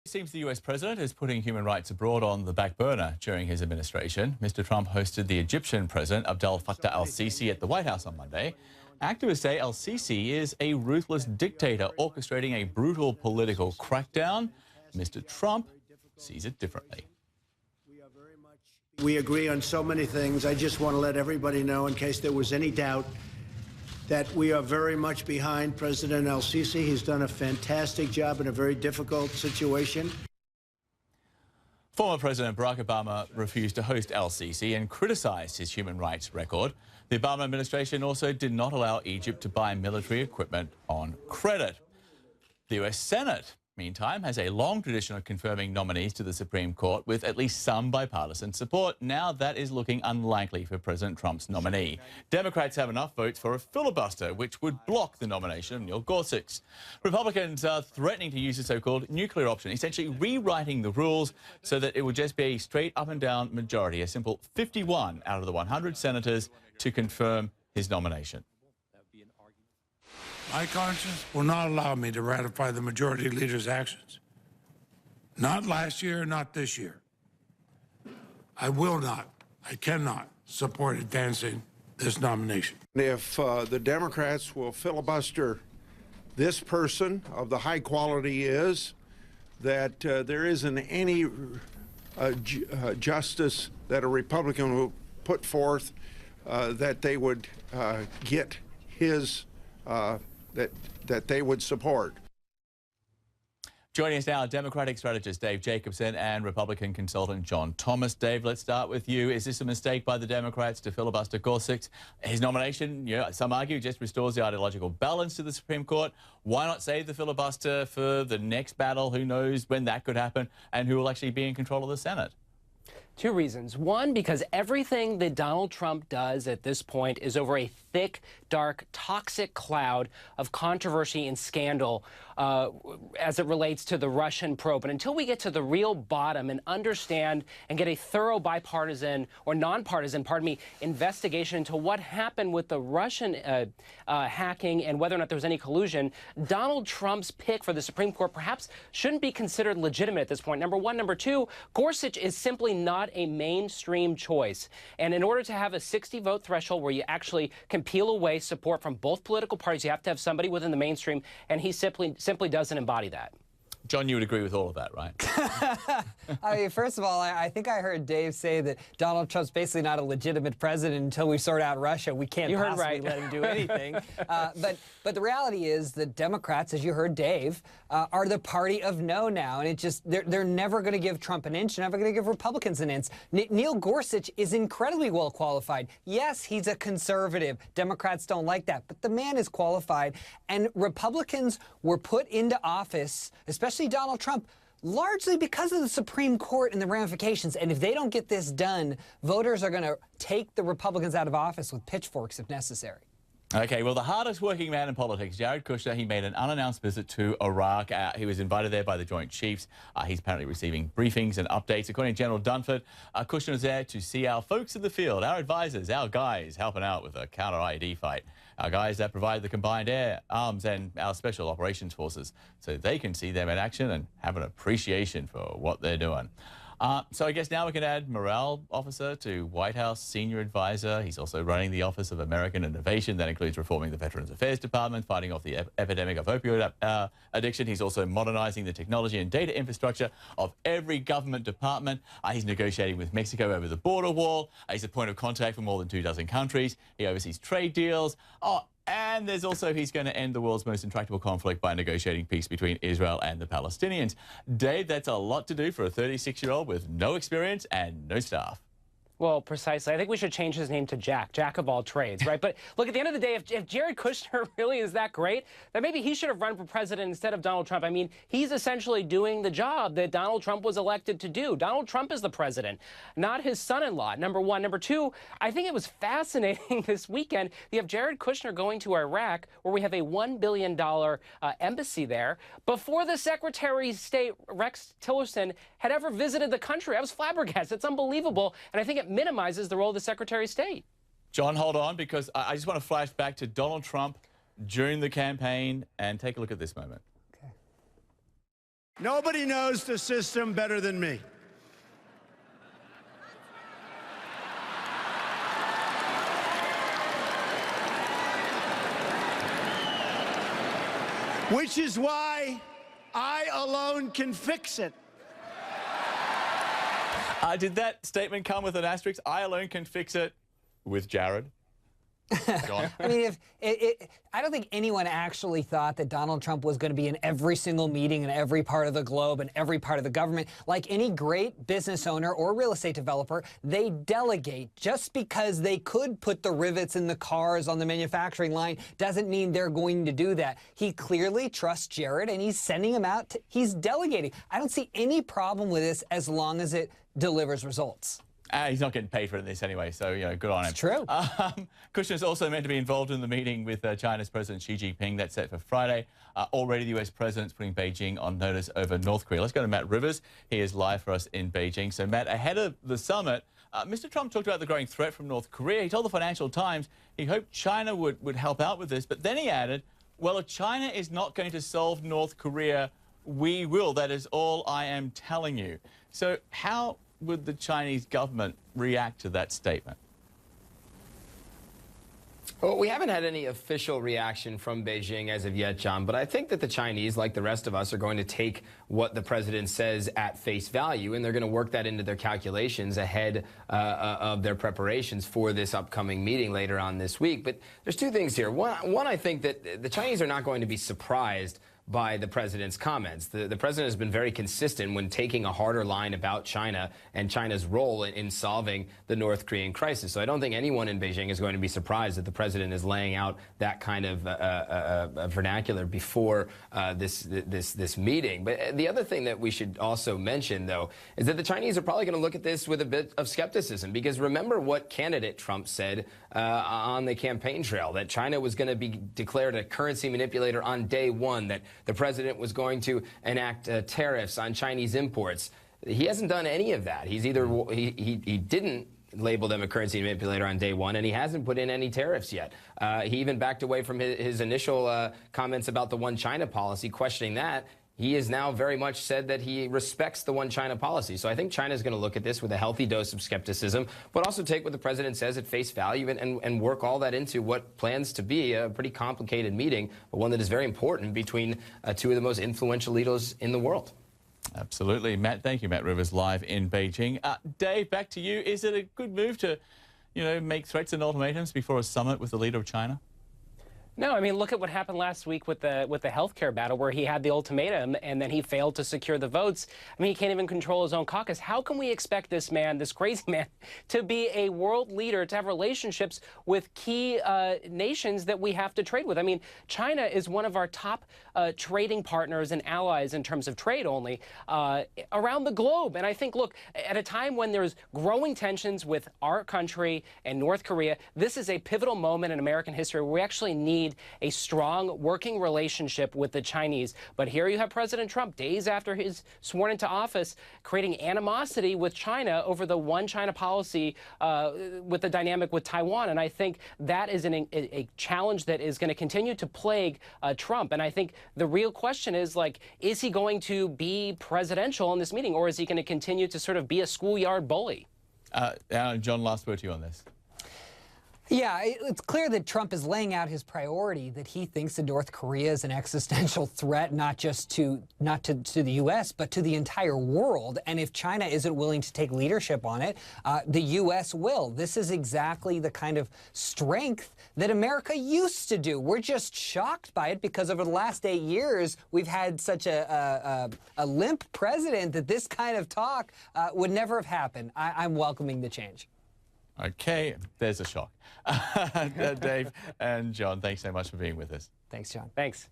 It seems the US president is putting human rights abroad on the back burner during his administration. Mr. Trump hosted the Egyptian president Abdel Fattah al-Sisi at the White House on Monday. Activists say al-Sisi is a ruthless dictator orchestrating a brutal political crackdown. Mr. Trump sees it differently. We agree on so many things. I just want to let everybody know, in case there was any doubt, that we are very much behind President al-Sisi. He's done a fantastic job in a very difficult situation. Former President Barack Obama refused to host al-Sisi and criticized his human rights record. The Obama administration also did not allow Egypt to buy military equipment on credit. The US Senate, meantime, has a long tradition of confirming nominees to the Supreme Court with at least some bipartisan support. Now that is looking unlikely for President Trump's nominee. Democrats have enough votes for a filibuster, which would block the nomination of Neil Gorsuch. Republicans are threatening to use the so-called nuclear option, essentially rewriting the rules so that it would just be a straight up and down majority, a simple 51 out of the 100 senators to confirm his nomination. My conscience will not allow me to ratify the majority leader's actions. Not last year, not this year. I will not, I cannot support advancing this nomination. If the Democrats will filibuster this person of the high quality he is, that there isn't any justice that a Republican will put forth that they would get his that they would support. Joining us now, Democratic strategist Dave Jacobson and Republican consultant John Thomas. Dave, let's start with you. Is this a mistake by the Democrats to filibuster Gorsuch? His nomination, some argue, just restores the ideological balance to the Supreme Court. Why not save the filibuster for the next battle? Who knows when that could happen and who will actually be in control of the Senate? Two reasons. One, because everything that Donald Trump does at this point is over a thick, dark, toxic cloud of controversy and scandal as it relates to the Russian probe. And until we get to the real bottom and understand and get a thorough bipartisan or nonpartisan, investigation into what happened with the Russian hacking and whether or not there was any collusion, Donald Trump's pick for the Supreme Court perhaps shouldn't be considered legitimate at this point. Number one. Number two, Gorsuch is simply not a mainstream choice. And in order to have a 60-vote threshold where you actually can peel away support from both political parties, you have to have somebody within the mainstream, and he simply doesn't embody that. John, you would agree with all of that, right? I mean, first of all, I think I heard Dave say that Donald Trump's basically not a legitimate president until we sort out Russia. We can't possibly let him do anything. But the reality is that Democrats, as you heard Dave, are the party of no now. And it just, they're never going to give Trump an inch, never going to give Republicans an inch. Neil Gorsuch is incredibly well qualified. Yes, he's a conservative. Democrats don't like that. But the man is qualified. And Republicans were put into office, especially Donald Trump, largely because of the Supreme Court and the ramifications. And if they don't get this done, voters are going to take the Republicans out of office with pitchforks if necessary. Okay, well, the hardest working man in politics, Jared Kushner, he made an unannounced visit to Iraq. He was invited there by the Joint Chiefs. He's apparently receiving briefings and updates. According to General Dunford, Kushner is there to see our folks in the field, our advisors, our guys helping out with the counter-IED fight, our guys that provide the combined air, arms, and our special operations forces, so they can see them in action and have an appreciation for what they're doing. So I guess now we can add morale officer to White House senior advisor. He's also running the Office of American Innovation. That includes reforming the Veterans Affairs Department, fighting off the epidemic of opioid addiction. He's also modernizing the technology and data infrastructure of every government department. He's negotiating with Mexico over the border wall. He's a point of contact for more than 24 countries. He oversees trade deals. And there's also, he's going to end the world's most intractable conflict by negotiating peace between Israel and the Palestinians. Dave, that's a lot to do for a 36-year-old with no experience and no staff. Well, precisely. I think we should change his name to Jack of all trades, right? But look, at the end of the day, if Jared Kushner really is that great, then maybe he should have run for president instead of Donald Trump. I mean, he's essentially doing the job that Donald Trump was elected to do. Donald Trump is the president, not his son-in-law, number one. Number two, I think it was fascinating this weekend. You have Jared Kushner going to Iraq, where we have a $1 billion embassy there, before the Secretary of State, Rex Tillerson, had ever visited the country. I was flabbergasted. It's unbelievable. And I think it minimizes the role of the Secretary of State. John, hold on, because I just want to flash back to Donald Trump during the campaign and take a look at this moment. Nobody knows the system better than me. Which is why I alone can fix it. Did that statement come with an asterisk? I alone can fix it with Jared. John? I mean, I don't think anyone actually thought that Donald Trump was going to be in every single meeting in every part of the globe and every part of the government. Like any great business owner or real estate developer, they delegate. Just because they could put the rivets in the cars on the manufacturing line doesn't mean they're going to do that. He clearly trusts Jared, and he's sending him out. He's delegating. I don't see any problem with this as long as it delivers results. He's not getting paid for this anyway, so, you know, good on him. It's true. Kushner's also meant to be involved in the meeting with China's President Xi Jinping. That's set for Friday. Already the U.S. president's putting Beijing on notice over North Korea. Let's go to Matt Rivers. He is live for us in Beijing. So, Matt, ahead of the summit, Mr. Trump talked about the growing threat from North Korea. He told the Financial Times he hoped China would help out with this. But then he added, well, if China is not going to solve North Korea, we will. That is all I am telling you. So how would the Chinese government react to that statement? Well, we haven't had any official reaction from Beijing as of yet, John, but I think that the Chinese, like the rest of us, are going to take what the president says at face value, and they're going to work that into their calculations ahead of their preparations for this upcoming meeting later on this week. But there's two things here. One, I think that the Chinese are not going to be surprised by the president's comments. The president has been very consistent when taking a harder line about China and China's role in solving the North Korean crisis. So I don't think anyone in Beijing is going to be surprised that the president is laying out that kind of vernacular before this meeting. But the other thing that we should also mention, though, is that the Chinese are probably going to look at this with a bit of skepticism, because remember what candidate Trump said on the campaign trail, that China was going to be declared a currency manipulator on day one, that the president was going to enact tariffs on Chinese imports. He hasn't done any of that. He's either he didn't label them a currency manipulator on day one, and he hasn't put in any tariffs yet. He even backed away from his initial comments about the One China policy, questioning that. He has now very much said that he respects the One China policy. So I think China is going to look at this with a healthy dose of skepticism, but also take what the president says at face value and work all that into what plans to be a pretty complicated meeting, but one that is very important between two of the most influential leaders in the world. Absolutely. Matt, thank you. Matt Rivers live in Beijing. Dave, back to you. Is it a good move to, you know, make threats and ultimatums before a summit with the leader of China? No, I mean, look at what happened last week with the healthcare battle, where he had the ultimatum and then he failed to secure the votes. I mean, he can't even control his own caucus. How can we expect this man, this crazy man, to be a world leader, to have relationships with key nations that we have to trade with? I mean, China is one of our top trading partners and allies in terms of trade only around the globe. And I think, look, at a time when there's growing tensions with our country and North Korea, this is a pivotal moment in American history where we actually need a strong working relationship with the Chinese. But here you have President Trump, days after he's sworn into office, creating animosity with China over the One China policy with the dynamic with Taiwan. And I think that is a challenge that is going to continue to plague Trump. And I think the real question is, like, is he going to be presidential in this meeting, or is he going to continue to sort of be a schoolyard bully? John, last word to you on this. Yeah, it's clear that Trump is laying out his priority, that he thinks that North Korea is an existential threat, not just to the U.S., but to the entire world. And if China isn't willing to take leadership on it, the U.S. will. This is exactly the kind of strength that America used to do. We're just shocked by it because over the last 8 years, we've had such a limp president that this kind of talk would never have happened. I'm welcoming the change. Okay, there's a shock. Dave and John, thanks so much for being with us. Thanks, John. Thanks.